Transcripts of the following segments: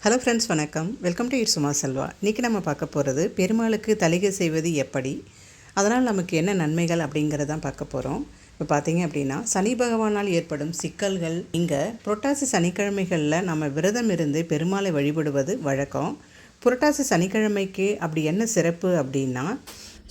Hello friends, வணக்கம். Welcome to சும்மா செல்வா. இன்றைக்கி நம்ம பார்க்க போகிறது பெருமாளுக்கு தலிகை செய்வது எப்படி, அதனால் நமக்கு என்ன நன்மைகள் அப்படிங்கிறதான் பார்க்க போகிறோம். இப்போ பார்த்தீங்க அப்படின்னா, சனி பகவானால் ஏற்படும் சிக்கல்கள். இங்கே புரட்டாசி சனிக்கிழமைகளில் நம்ம விரதம் இருந்து பெருமாளை வழிபடுவது வழக்கம். புரட்டாசி சனிக்கிழமைக்கு அப்படி என்ன சிறப்பு அப்படின்னா,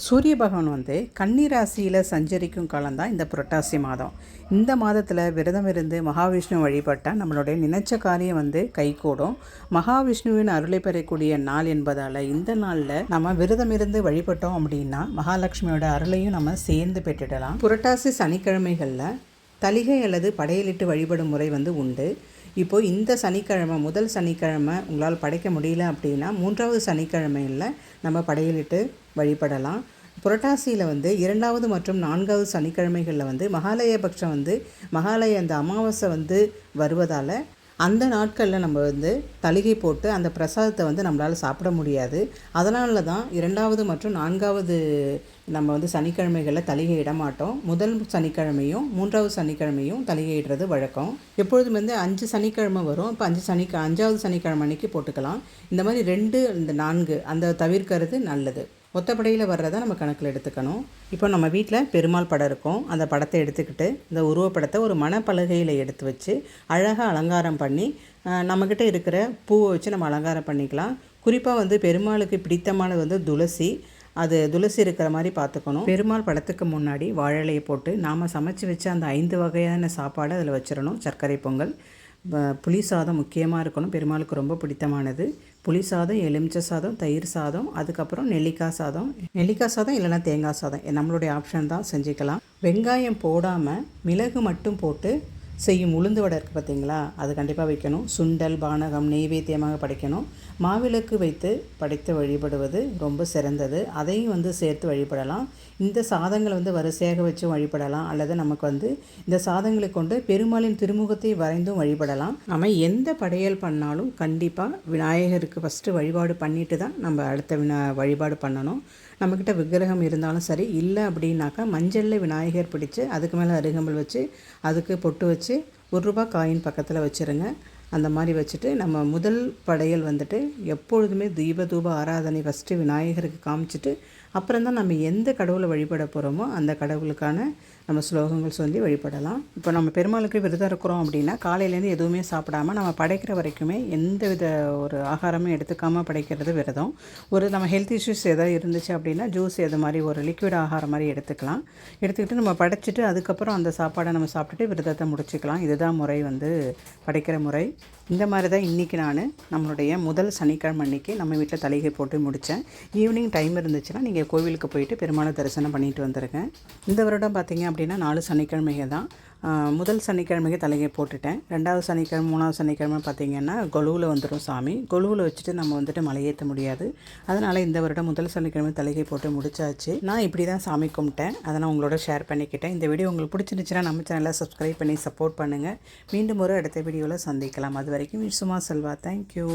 சூரிய பகவான் கன்னி ராசியில் சஞ்சரிக்கும் காலம்தான் இந்த புரட்டாசி மாதம். இந்த மாதத்தில் விரதம் இருந்து மகாவிஷ்ணு வழிபட்டால் நம்மளுடைய நினைச்ச காரியம் கைகூடும். மகாவிஷ்ணுவின் அருளை பெறக்கூடிய நாள் என்பதால் இந்த நாளில் நம்ம விரதம் இருந்து வழிபட்டோம் அப்படின்னா மகாலட்சுமியோட அருளையும் நம்ம சேர்ந்து பெற்றுடலாம். புரட்டாசி சனிக்கிழமைகளில் தலிகை அல்லது படையலிட்டு வழிபடும் முறை உண்டு. இப்போது இந்த சனிக்கிழமை, முதல் சனிக்கிழமை உங்களால் படைக்க முடியல அப்படின்னா 3வது சனிக்கிழமையில் நம்ம படையலிட்டு வழிபடலாம். புரட்டாசியில் 2வது மற்றும் 4வது சனிக்கிழமைகளில் மகாலய பட்சம் மகாலய அந்த அமாவாசை வருவதால் அந்த நாட்களில் நம்ம தலிகை போட்டு அந்த பிரசாதத்தை நம்மளால் சாப்பிட முடியாது. அதனால தான் 2வது மற்றும் 4வது நம்ம சனிக்கிழமைகளில் தலிகை இட மாட்டோம். முதல் சனிக்கிழமையும் 3வது சனிக்கிழமையும் தலிகை இடுறது வழக்கம். எப்பொழுதும் 5 சனிக்கிழமை வரும். இப்போ 5வது சனிக்கிழமை அன்றைக்கி போட்டுக்கலாம். இந்த மாதிரி 2 இந்த 4 அந்த தவிர்க்கிறது நல்லது. ஒத்தப்படையில் வர்றதை நம்ம கணக்கில் எடுத்துக்கணும். இப்போ நம்ம வீட்டில் பெருமாள் படம் இருக்கும். அந்த படத்தை எடுத்துக்கிட்டு இந்த உருவப்படத்தை ஒரு மணப்பலகையில் எடுத்து வச்சு அழகாக அலங்காரம் பண்ணி நம்மக்கிட்ட இருக்கிற பூவை வச்சு நம்ம அலங்காரம் பண்ணிக்கலாம். குறிப்பாக பெருமாளுக்கு பிடித்தமானது துளசி. அது துளசி இருக்கிற மாதிரி பார்த்துக்கணும். பெருமாள் படத்துக்கு முன்னாடி வாழலையை போட்டு நாம் சமைச்சு வச்ச அந்த 5 வகையான சாப்பாடு அதில் வச்சிடணும். சர்க்கரை பொங்கல், புளி சாதம் முக்கியமாக இருக்கணும். பெருமாளுக்கு ரொம்ப பிடித்தமானது புளி சாதம், எலுமிச்சை சாதம், தயிர் சாதம், அதுக்கப்புறம் நெல்லிக்காய் சாதம் இல்லைனா தேங்காய் சாதம் நம்மளுடைய ஆப்ஷன் தான், செஞ்சுக்கலாம். வெங்காயம் போடாமல் மிளகு மட்டும் போட்டு செய்யும் உளுந்து வடை இருக்குது பார்த்தீங்களா, அது கண்டிப்பாக வைக்கணும். சுண்டல், பானகம், நெய்வேத்தியமாக படைக்கணும். மாவிளக்கு வைத்து படைத்து வழிபடுவது ரொம்ப சிறந்தது. அதையும் சேர்த்து வழிபடலாம். இந்த சாதங்களை வரிசையாக வச்சு வழிபடலாம். அல்லது நமக்கு இந்த சாதங்களை கொண்டு பெருமாளின் திருமுகத்தை வரைந்தும் வழிபடலாம். நம்ம எந்த படையல் பண்ணாலும் கண்டிப்பாக விநாயகருக்கு ஃபஸ்ட்டு வழிபாடு பண்ணிட்டு தான் நம்ம அடுத்த வழிபாடு பண்ணணும். நம்மக்கிட்ட விக்கிரகம் இருந்தாலும் சரி, இல்லை அப்படின்னாக்கா மஞ்சளில் விநாயகர் பிடிச்சி அதுக்கு மேலே அருகம்புல் வச்சு அதுக்கு பொட்டு வச்சு ₹1 காயின் பக்கத்தில் வச்சுருங்க. அந்த மாதிரி வச்சுட்டு நம்ம முதல் படையல் எப்பொழுதுமே தூப ஆராதனை ஃபஸ்ட்டு விநாயகருக்கு காமிச்சிட்டு அப்புறம் தான் நம்ம எந்த கடவுளை வழிபட போகிறோமோ அந்த கடவுளுக்கான நம்ம ஸ்லோகங்கள் சொல்லி வழிபடலாம். இப்போ நம்ம பெருமாளுக்கு விரதம் இருக்கிறோம் அப்படின்னா காலையிலேருந்து எதுவுமே சாப்பிடாமல் நம்ம படைக்கிற வரைக்குமே எந்த வித ஒரு ஆகாரமே எடுத்துக்காமல் படைக்கிறது விரதம். நம்ம ஹெல்த் இஷ்யூஸ் எதாவது இருந்துச்சு அப்படின்னா ஜூஸ் எது மாதிரி ஒரு லிக்விட் ஆகாரம் மாதிரி எடுத்துக்கிட்டு நம்ம படைச்சிட்டு அதுக்கப்புறம் அந்த சாப்பாடை நம்ம சாப்பிட்டுட்டு விரதத்தை முடிச்சுக்கலாம். இதுதான் முறை படைக்கிற முறை. இந்த மாதிரி தான் இன்றைக்கி நான் நம்மளுடைய முதல் சனிக்கிழமை அன்றைக்கி நம்ம வீட்டில் தலிகை போட்டு முடித்தேன். ஈவினிங் டைம் இருந்துச்சுன்னா நீங்கள் கோவிலுக்கு போயிட்டு பெருமாளை தரிசனம் பண்ணிட்டு வந்துருங்க. இந்த வருடம் பார்த்திங்க அப்படின்னா 4 சனிக்கிழமைகள் தான். முதல் சனிக்கிழமைக்கு தலிகை போட்டுட்டேன். 2வது சனிக்கிழமை, 3வது சனிக்கிழமை பார்த்திங்கன்னா கொலுவில் வந்துடும் சாமி. கொலுவில் வச்சுட்டு நம்ம மலையேற்ற முடியாது. அதனால் இந்த வருடம் முதல் சனிக்கிழமை தலிகை போட்டு முடிச்சாச்சு. நான் இப்படி தான் சாமி கும்பிட்டேன். அதை நான் உங்களோட ஷேர் பண்ணிக்கிட்டேன். இந்த வீடியோ உங்களுக்கு பிடிச்சிருந்துச்சுன்னா நம்ம சேனலை சப்ஸ்கிரைப் பண்ணி சப்போர்ட் பண்ணுங்கள். மீண்டும் ஒரு அடுத்த வீடியோவில் சந்திக்கலாம். அது வரைக்கும் சும்மா செல்வா. தேங்க்யூ.